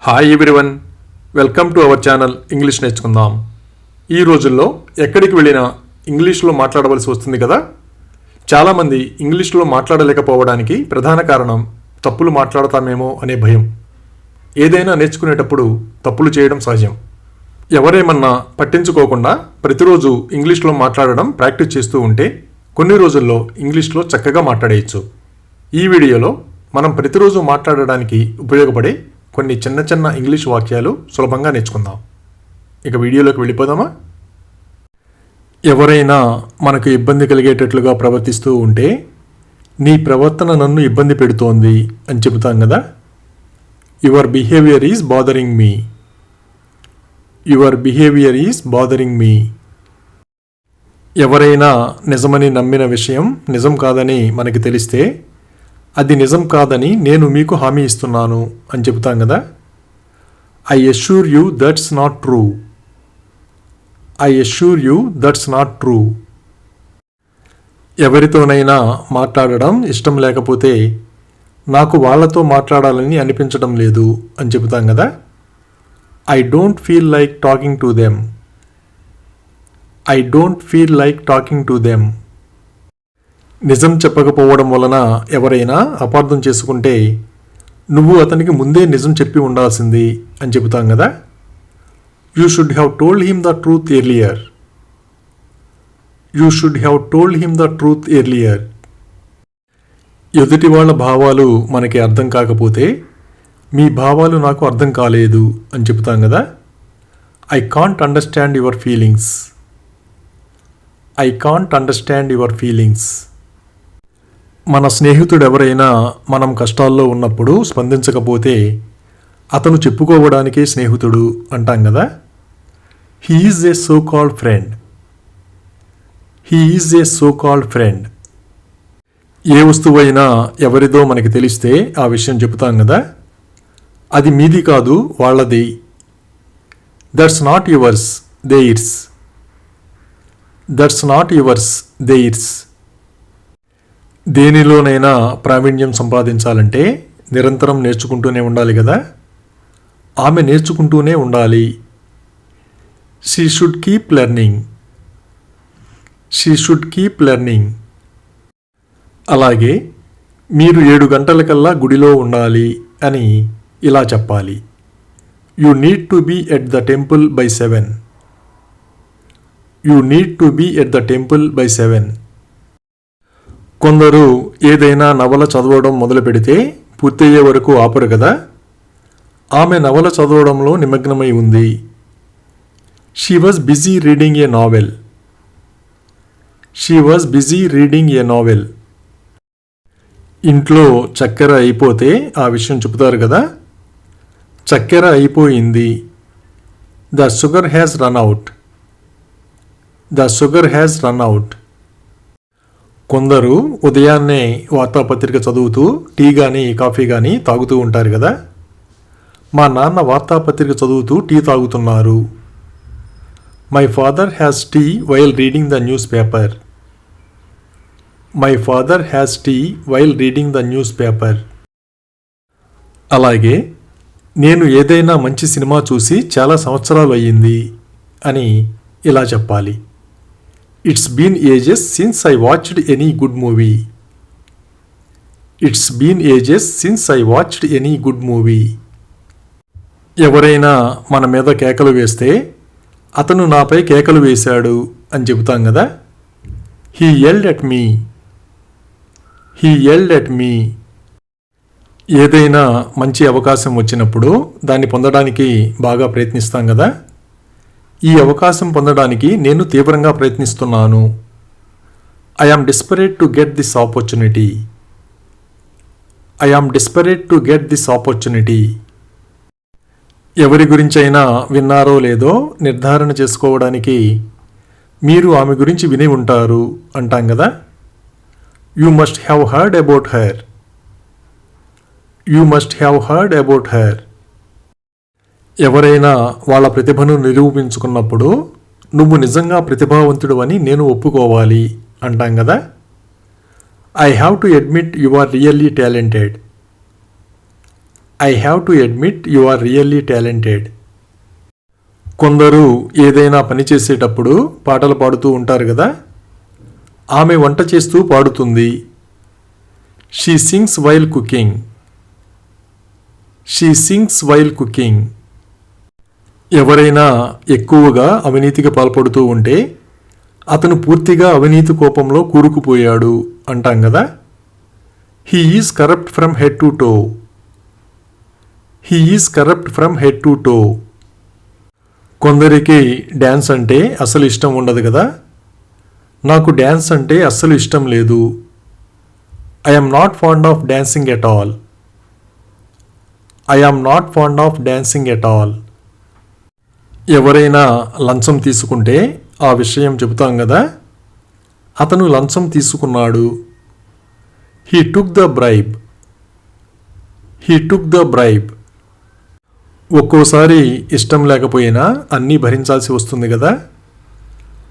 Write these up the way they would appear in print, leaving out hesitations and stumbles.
Hi everyone, welcome to our channel English నేర్చుకుందాం. ఈ రోజుల్లో ఎక్కడికి వెళ్ళినా ఇంగ్లీష్లో మాట్లాడవలసి వస్తుంది కదా. చాలామంది ఇంగ్లీష్లో మాట్లాడలేకపోవడానికి ప్రధాన కారణం తప్పులు మాట్లాడతామేమో అనే భయం. ఏదైనా నేర్చుకునేటప్పుడు తప్పులు చేయడం సహజం. ఎవరేమన్నా పట్టించుకోకుండా ప్రతిరోజు ఇంగ్లీష్లో మాట్లాడడం ప్రాక్టీస్ చేస్తూ ఉంటే కొన్ని రోజుల్లో ఇంగ్లీష్లో చక్కగా మాట్లాడేయచ్చు. ఈ వీడియోలో మనం ప్రతిరోజు మాట్లాడడానికి ఉపయోగపడే కొన్ని చిన్న చిన్న ఇంగ్లీష్ వాక్యాలు సులభంగా నేర్చుకుందాం. ఇక వీడియోలోకి వెళ్ళిపోదామా? ఎవరైనా మనకు ఇబ్బంది కలిగేటట్లుగా ప్రవర్తిస్తూ ఉంటే నీ ప్రవర్తన నన్ను ఇబ్బంది పెడుతోంది అని చెబుతాం కదా. Your behaviour is bothering me. Your behaviour is bothering me. ఎవరైనా నిజమని నమ్మిన విషయం నిజం కాదని మనకి తెలిస్తే అది నిజం కాదని నేను మీకు హామీ ఇస్తున్నాను అని చెబుతాం కదా. I assure you that's not true. I assure you that's not true. ఎవరితోనైనా మాట్లాడడం ఇష్టం లేకపోతే నాకు వాళ్ళతో మాట్లాడాలని అనిపించడం లేదు అని చెబుతాం కదా. I don't feel like talking to them. I don't feel like talking to them. నిజం చెప్పకపోవడం వలన ఎవరైనా అపార్థం చేసుకుంటే నువ్వు అతనికి ముందే నిజం చెప్పి ఉండాల్సింది అని చెబుతాం కదా. You should have told him the truth earlier. You should have told him the truth earlier. ఎదుటి వాళ్ళ భావాలు మనకి అర్థం కాకపోతే మీ భావాలు నాకు అర్థం కాలేదు అని చెబుతాం కదా. I can't understand your feelings. I can't understand your feelings. మన స్నేహితుడు ఎవరైనా మనం కష్టాల్లో ఉన్నప్పుడు స్పందించకపోతే అతను చెప్పుకోవడానికే స్నేహితుడు అంటాం కదా. He is a so called friend. He is a so called friend. ఏ వస్తువైనా ఎవరిదో మనకి తెలిస్తే ఆ విషయం చెబుతాం కదా. అది మీది కాదు, వాళ్ళది. That's not yours, theirs. That's not yours, theirs. దేనిలోనైనా ప్రావీణ్యం సంపాదించాలంటే నిరంతరం నేర్చుకుంటూనే ఉండాలి కదా. ఆమె నేర్చుకుంటూనే ఉండాలి. She should keep learning. She should keep learning. అలాగే మీరు 7 గంటలకల్లా గుడిలో ఉండాలి అని ఇలా చెప్పాలి. You need to be at the temple by 7. You need to be at the temple by 7. కొందరు ఏదైనా నవల చదవడం మొదలు పెడితే పూర్తయ్యే వరకు ఆపరు కదా. ఆమె నవల చదవడంలో నిమగ్నమై ఉంది. She was busy reading a novel. She was busy reading a novel. ఇంట్లో చక్కెర అయిపోతే ఆ విషయం చెబుతారు కదా. చక్కెర అయిపోయింది. The sugar has run out. The sugar has run out. కొందరు ఉదయాన్నే వార్తాపత్రిక చదువుతూ టీ కానీ కాఫీ కానీ తాగుతూ ఉంటారు కదా. మా నాన్న వార్తాపత్రిక చదువుతూ టీ తాగుతున్నారు. My father has tea while reading the newspaper. My father has tea while reading the newspaper. అలాగే నేను ఏదైనా మంచి సినిమా చూసి చాలా సంవత్సరాలు అయ్యింది అని ఇలా చెప్పాలి. It's been ages since I watched any good movie. It's been ages since I watched any good movie. ఎవరైనా మన మీద కేకలు వేస్తే అతను నాపై కేకలు వేశాడు అని చెబుతాం కదా. He yelled at me. He yelled at me. ఏదైనా మంచి అవకాశం వచ్చినప్పుడు దాన్ని పొందడానికి బాగా ప్రయత్నిస్తాం కదా. ఈ అవకాశం పొందడానికి నేను తీవ్రంగా ప్రయత్నిస్తున్నాను. I am desperate to get this opportunity. I am desperate to get this opportunity. ఎవరి గురించైనా విన్నారో లేదో నిర్ధారణ చేసుకోవడానికి మీరు ఆమె గురించి విని ఉంటారు అంటాం కదా. You must have heard about her. You must have heard about her. ఎవరైనా వాళ్ళ ప్రతిభను నిరూపించుకున్నప్పుడు నువ్వు నిజంగా ప్రతిభావంతుడు అని నేను ఒప్పుకోవాలి అంటాం కదా. I have to admit you are really talented. I have to admit you are really talented. కొందరు ఏదైనా పని చేసేటప్పుడు పాటలు పాడుతూ ఉంటారు కదా. ఆమె వంట చేస్తూ పాడుతుంది. She sings while cooking. She sings while cooking. ఎవరైనా ఎక్కువగా అవినీతికి పాల్పడుతూ ఉంటే అతను పూర్తిగా అవినీతి కోపంలో కూరుకుపోయాడు అంటాం కదా. He is corrupt from head to toe. He is corrupt from head to toe. కొందరికి డ్యాన్స్ అంటే అసలు ఇష్టం ఉండదు కదా. నాకు డ్యాన్స్ అంటే అస్సలు ఇష్టం లేదు. I am not fond of dancing at all. I am not fond of dancing at all. ఎవరైనా లంచం తీసుకుంటే ఆ విషయం చెబుతాం కదా. అతను లంచం తీసుకున్నాడు. He took the bribe. He took the bribe. ఒక్కోసారి ఇష్టం లేకపోయినా అన్నీ భరించాల్సి వస్తుంది కదా.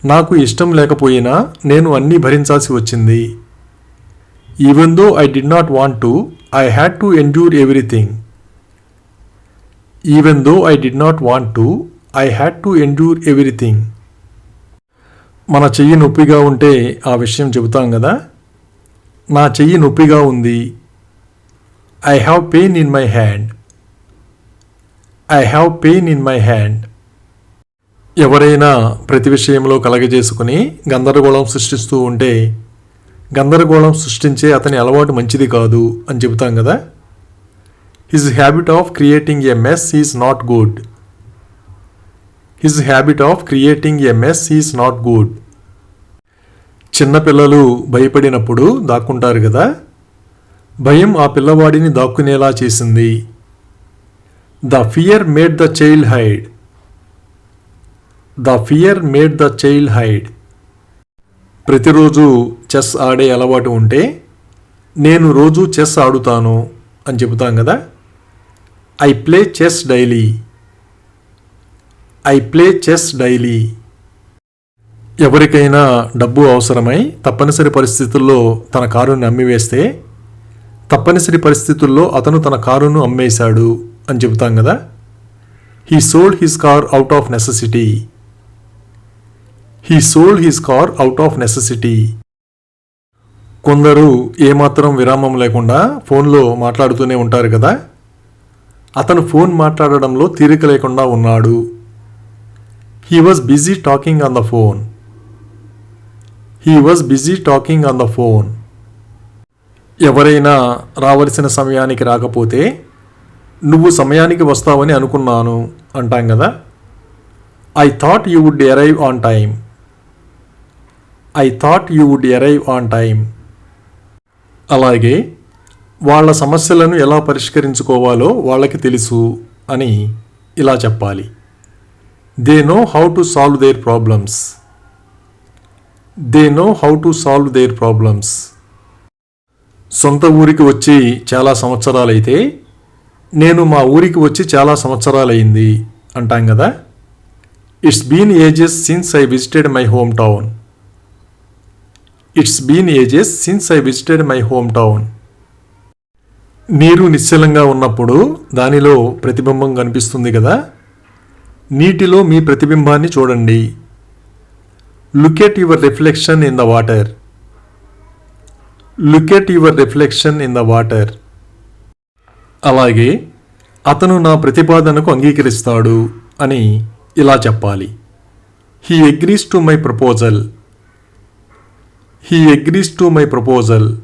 నాకు ఇష్టం లేకపోయినా నేను అన్నీ భరించాల్సి వచ్చింది. Even though I did not want to, I had to endure everything. Even though I did not want to, I had to endure everything. మన చెయ్యి నొప్పిగా ఉంటే ఆ విషయం చెబుతాం కదా. నా చెయ్యి నొప్పిగా ఉంది. I have pain in my hand. I have pain in my hand. ఎవరైనా ప్రతి విషయంలో కలగజేసుకుని గందరగోళం సృష్టిస్తూ ఉంటే గందరగోళం సృష్టించే అతని అలవాటు మంచిది కాదు అని చెబుతాం కదా. His habit of creating a mess is not good. His habit of creating a mess is not good. చిన్నపిల్లలు భయపడినప్పుడు దాక్కుంటారు కదా. భయం ఆ పిల్లవాడిని దాక్కునేలా చేసింది. The fear made the child hide. The fear made the child hide. ప్రతిరోజు చెస్ ఆడే అలవాటు ఉంటే నేను రోజు చెస్ ఆడుతాను అని చెబుతాం కదా. I play chess daily. I play chess daily. ఎవరికైనా డబ్బు అవసరమై తప్పనిసరి పరిస్థితుల్లో తన కారుని అమ్మివేస్తే తప్పనిసరి పరిస్థితుల్లో అతను తన కారును అమ్మేశాడు అని చెబుతాం కదా. He sold his car out of necessity. He sold his car out of necessity. కొందరు ఏమాత్రం విరామం లేకుండా ఫోన్లో మాట్లాడుతూనే ఉంటారు కదా. అతను ఫోన్ మాట్లాడడంలో తీరిక లేకుండా ఉన్నాడు. He was busy talking on the phone. He was busy talking on the phone. ఎవరైనా రావలసిన సమయానికి రాకపోతే నువ్వు సమయానికి వస్తావని అనుకున్నాను అంటాం కదా. I thought you would arrive on time. I thought you would arrive on time. అలాగే వాళ్ళ సమస్యలను ఎలా పరిష్కరించుకోవాలో వాళ్ళకి తెలుసు అని ఇలా చెప్పాలి. They know how to solve their problems. They know how to solve their problems. సొంత ఊరికి వచ్చి చాలా సంవత్సరాలైతే నేను మా ఊరికి వచ్చి చాలా సంవత్సరాలైంది అంటాం కదా. It's been ages since I visited my home town. It's been ages since I visited my home town. నీరు నిశ్చలంగా ఉన్నప్పుడు దానిలో ప్రతిబింబం కనిపిస్తుంది కదా. నీటిలో మీ ప్రతిబింబాన్ని చూడండి. Look at your reflection in the water. Look at your reflection in the water. అలాగే అతను నా ప్రతిపాదనకు అంగీకరిస్తాడు అని ఇలా చెప్పాలి. He agrees to my proposal. He agrees to my proposal.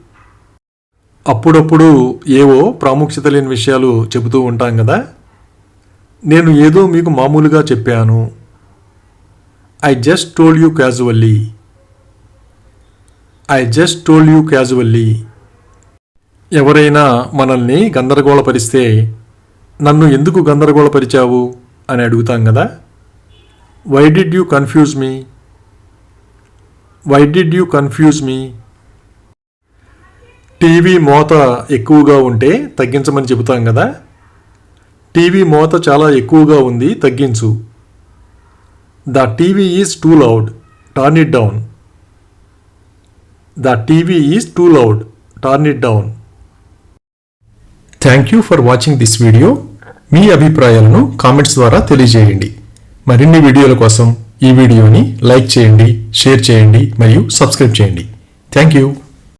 అప్పుడప్పుడు ఏవో ప్రాముఖ్యత లేని విషయాలు చెబుతూ ఉంటాం కదా. నేను ఏదో మీకు మామూలుగా చెప్పాను. I just told you casually. I just told you casually. ఎవరైనా మనల్ని గందరగోళపరిస్తే నన్ను ఎందుకు గందరగోళపరిచావు అని అడుగుతాం కదా. Why did you confuse me. Why did you confuse me. TV మోత ఎక్కువగా ఉంటే తగ్గించమని చెబుతాం కదా. టీవీ మోత చాలా ఎక్కువగా ఉంది, తగ్గించు. The TV is too loud, turn it down. The TV is too loud, turn it down. Thank you for watching this video. మీ అభిప్రాయాలను కామెంట్స్ ద్వారా తెలియజేయండి. మరిన్ని వీడియోల కోసం ఈ వీడియోని లైక్ చేయండి, షేర్ చేయండి మరియు సబ్స్క్రైబ్ చేయండి. Thank you.